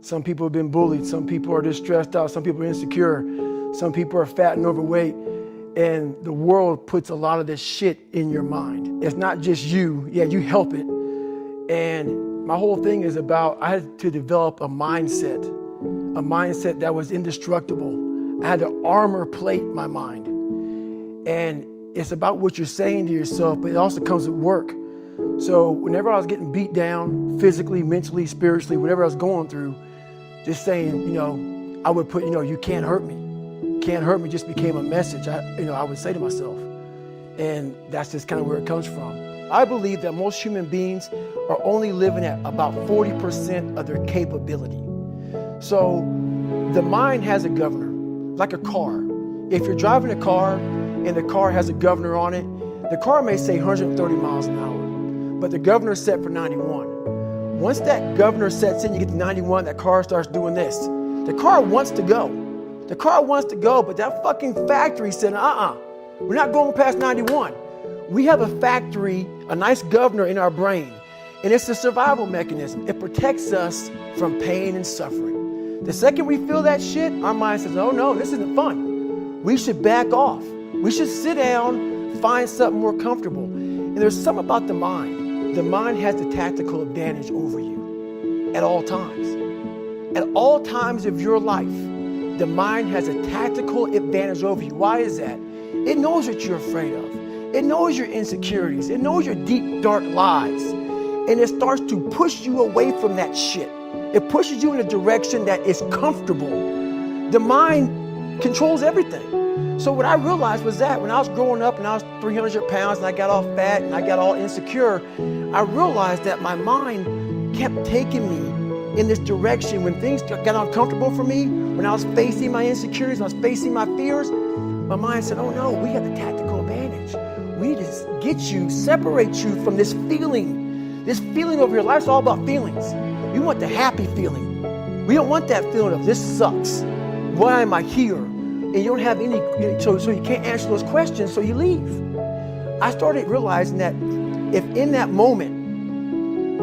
Some people have been bullied. Some people are just stressed out. Some people are insecure. Some people are fat and overweight. And the world puts a lot of this shit in your mind. It's not just you. Yeah, you help it. And my whole thing is about, I had to develop a mindset that was indestructible. I had to armor plate my mind. And it's about what you're saying to yourself, but it also comes with work. So whenever I was getting beat down, physically, mentally, spiritually, whatever I was going through, just saying, I would put, you can't hurt me. Can't hurt me just became a message I would say to myself. And that's just kind of where it comes from. I believe that most human beings are only living at about 40% of their capability. So the mind has a governor, like a car. If you're driving a car and the car has a governor on it, the car may say 130 miles an hour, but the governor's set for 91. Once that governor sets in, you get to 91, that car starts doing this. The car wants to go. The car wants to go, but that fucking factory said, we're not going past 91. We have a factory, a nice governor in our brain, and it's a survival mechanism. It protects us from pain and suffering. The second we feel that shit, our mind says, oh no, this isn't fun. We should back off. We should sit down, find something more comfortable. And there's something about the mind. The mind has the tactical advantage over you at all times. At all times of your life, the mind has a tactical advantage over you. Why is that? It knows what you're afraid of. It knows your insecurities. It knows your deep, dark lies. And it starts to push you away from that shit. It pushes you in a direction that is comfortable. The mind controls everything. So what I realized was that when I was growing up and I was 300 pounds and I got all fat and I got all insecure, I realized that my mind kept taking me in this direction. When things got uncomfortable for me, when I was facing my insecurities, when I was facing my fears, my mind said, oh no, we have the tactical advantage. We need to get you, separate you from this feeling. This feeling of your life is all about feelings. We want the happy feeling. We don't want that feeling of this sucks. Why am I here? And you don't have any, so you can't answer those questions, so you leave. I started realizing that if in that moment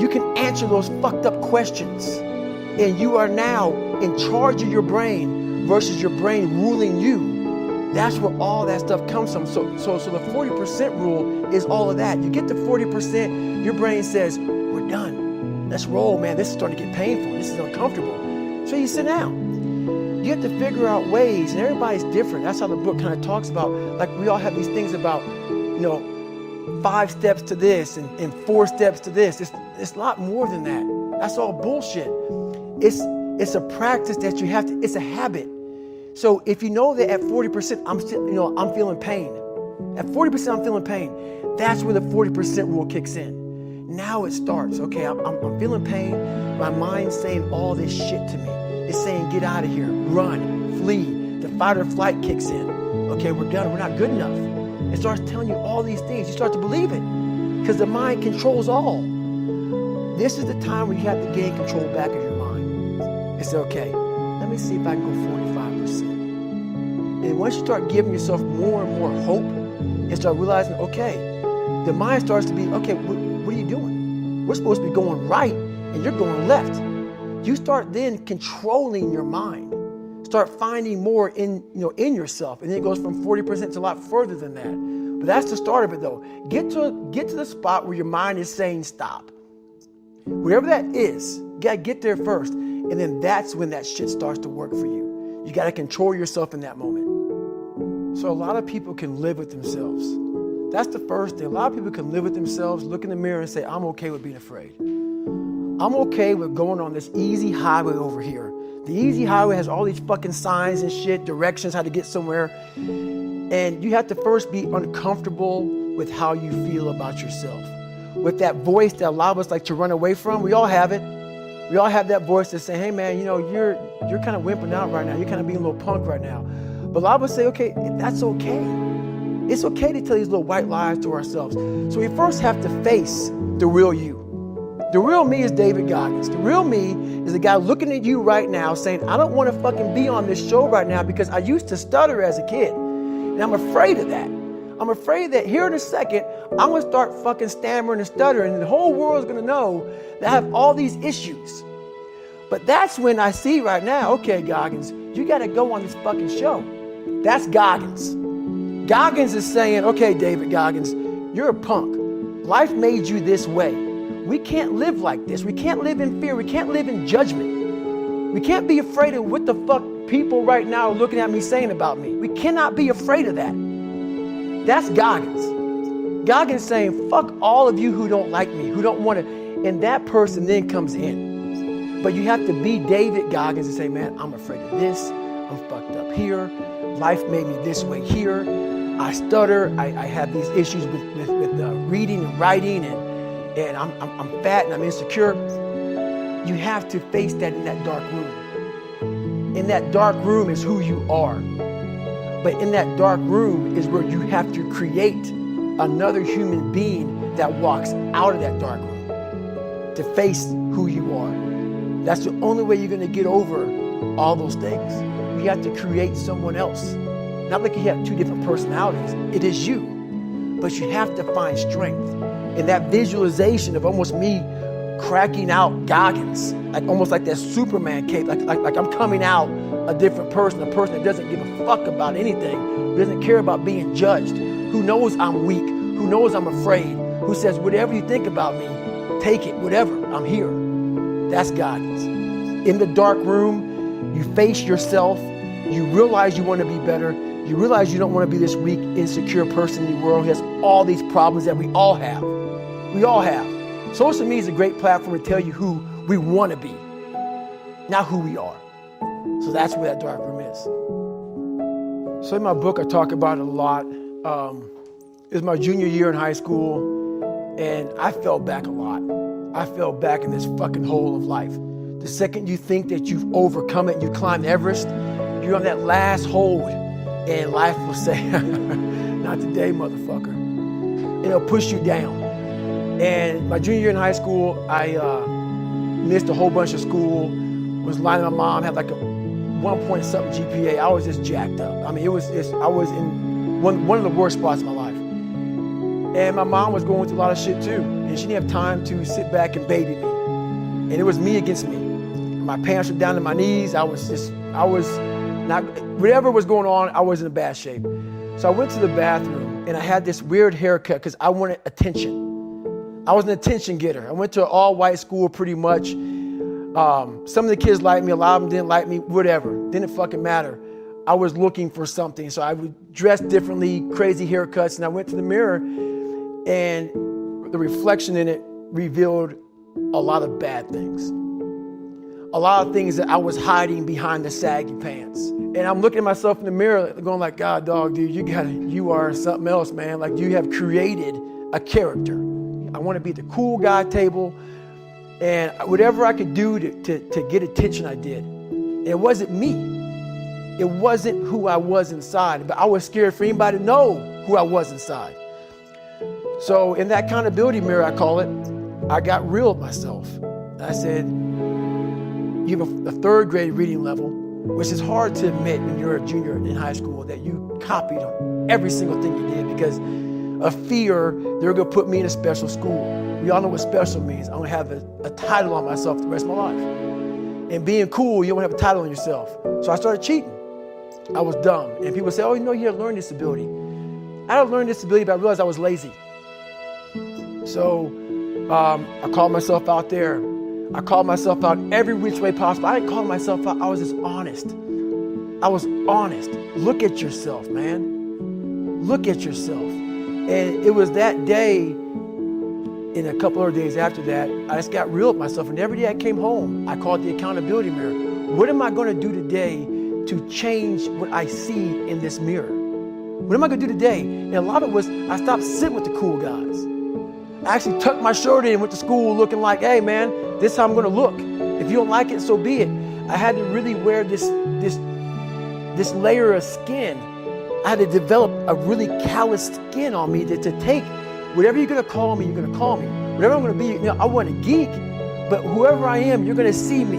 you can answer those fucked up questions and you are now in charge of your brain versus your brain ruling you, that's where all that stuff comes from. So the 40% rule is all of that. You get to 40%, your brain says, we're done. Let's roll, man. This is starting to get painful. This is uncomfortable. So you sit down. You have to figure out ways, and everybody's different. That's how the book kind of talks about, like we all have these things about, 5 steps to this and 4 steps to this. It's a lot more than that. That's all bullshit. It's a practice that you have to, it's a habit. So if you know that at 40%, I'm feeling pain. At 40%, I'm feeling pain. That's where the 40% rule kicks in. Now it starts. Okay, I'm feeling pain. My mind's saying all this shit to me. It's saying, get out of here, run, flee. The fight or flight kicks in. Okay, we're done. We're not good enough. It starts telling you all these things. You start to believe it because the mind controls all. This is the time when you have to gain control back of your mind. It's okay. Let me see if I can go 45%. And once you start giving yourself more and more hope and start realizing, okay, the mind starts to be, okay, what are you doing? We're supposed to be going right and you're going left. You start then controlling your mind. Start finding more in yourself. And then it goes from 40% to a lot further than that. But that's the start of it though. Get to the spot where your mind is saying stop. Wherever that is, you gotta get there first. And then that's when that shit starts to work for you. You got to control yourself in that moment. So a lot of people can live with themselves. That's the first thing. A lot of people can live with themselves, look in the mirror and say, I'm okay with being afraid. I'm okay with going on this easy highway over here. The easy highway has all these fucking signs and shit, directions, how to get somewhere. And you have to first be uncomfortable with how you feel about yourself. With that voice that a lot of us like to run away from, we all have it. We all have that voice that say, hey man, you're kind of wimping out right now. You're kind of being a little punk right now. But a lot of us say, okay, that's okay. It's okay to tell these little white lies to ourselves. So we first have to face the real you. The real me is David Goggins. The real me is the guy looking at you right now saying, I don't want to fucking be on this show right now because I used to stutter as a kid. And I'm afraid of that. I'm afraid that here in a second, I'm going to start fucking stammering and stuttering and the whole world's going to know that I have all these issues. But that's when I see right now, okay, Goggins, you got to go on this fucking show. That's Goggins. Goggins is saying, okay, David Goggins, you're a punk. Life made you this way. We can't live like this. We can't live in fear. We can't live in judgment. We can't be afraid of what the fuck people right now are looking at me saying about me. We cannot be afraid of that. That's Goggins. Goggins saying, fuck all of you who don't like me, who don't want to. And that person then comes in. But you have to be David Goggins and say, man, I'm afraid of this. I'm fucked up here. Life made me this way here. I stutter. I have these issues with reading and writing, and I'm fat and I'm insecure. You have to face that in that dark room. In that dark room is who you are. But in that dark room is where you have to create another human being that walks out of that dark room to face who you are. That's the only way you're going to get over all those things. You have to create someone else. Not like you have two different personalities. It is you. But you have to find strength. In that visualization of almost me cracking out Goggins, like almost like that Superman cape, like I'm coming out a different person, a person that doesn't give a fuck about anything, who doesn't care about being judged, who knows I'm weak, who knows I'm afraid, who says, whatever you think about me, take it, whatever, I'm here. That's Goggins. In the dark room, you face yourself, you realize you want to be better, you realize you don't want to be this weak, insecure person in the world who has all these problems that we all have. We all have. Social media is a great platform to tell you who we want to be, not who we are. So that's where that dark room is. So in my book, I talk about it a lot. It was my junior year in high school, and I fell back a lot. I fell back in this fucking hole of life. The second you think that you've overcome it and you climbed Everest, you're on that last hold, and life will say, not today, motherfucker. And it'll push you down. And my junior year in high school, I missed a whole bunch of school, was lying to my mom, had like a 1 point something GPA. I was just jacked up. I mean, I was in one of the worst spots in my life. And my mom was going through a lot of shit too. And she didn't have time to sit back and baby me. And it was me against me. My pants were down to my knees. I was not, whatever was going on, I was in bad shape. So I went to the bathroom and I had this weird haircut because I wanted attention. I was an attention getter. I went to an all-white school pretty much. Some of the kids liked me, a lot of them didn't like me, whatever. Didn't fucking matter. I was looking for something. So I would dress differently, crazy haircuts, and I went to the mirror and the reflection in it revealed a lot of bad things. A lot of things that I was hiding behind the saggy pants. And I'm looking at myself in the mirror going like, God, dog, dude, you are something else, man. Like you have created a character. I want to be at the cool guy table, and whatever I could do to get attention, I did. And it wasn't me. It wasn't who I was inside, but I was scared for anybody to know who I was inside. So in that accountability mirror, I call it, I got real with myself. I said, you have a third grade reading level, which is hard to admit when you're a junior in high school that you copied on every single thing you did because of fear they're going to put me in a special school. We all know what special means. I'm going to have a title on myself the rest of my life. And being cool, you don't have a title on yourself. So I started cheating. I was dumb. And people say, oh, you know, you have a learning disability. I had a learning disability, but I realized I was lazy. So I called myself out there. I called myself out every which way possible. I didn't call myself out. I was just honest. I was honest. Look at yourself, man. Look at yourself. And it was that day, and a couple other days after that, I just got real with myself. And every day I came home, I called the accountability mirror. What am I going to do today to change what I see in this mirror? What am I going to do today? And a lot of it was, I stopped sitting with the cool guys. I actually tucked my shirt in and went to school looking like, hey man, this is how I'm going to look. If you don't like it, so be it. I had to really wear this layer of skin. I had to develop a really calloused skin on me to take whatever you're going to call me, you're going to call me. Whatever I'm going to be, you know, I wasn't a geek, but whoever I am, you're going to see me.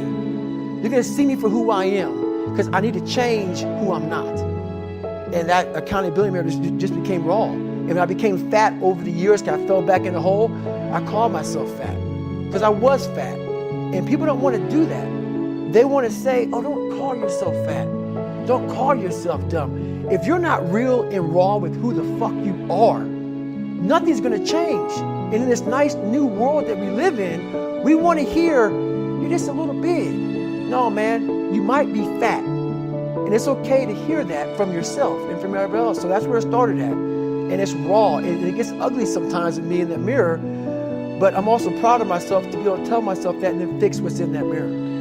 You're going to see me for who I am because I need to change who I'm not. And that accountability mirror just became raw. And when I became fat over the years, because I fell back in the hole, I called myself fat because I was fat. And people don't want to do that. They want to say, oh, don't call yourself fat. Don't call yourself dumb. If you're not real and raw with who the fuck you are, nothing's going to change. And in this nice new world that we live in, we want to hear, you're just a little big. No, man, you might be fat. And it's okay to hear that from yourself and from everybody else. So that's where it started at. And it's raw. And it gets ugly sometimes with me in that mirror. But I'm also proud of myself to be able to tell myself that and then fix what's in that mirror.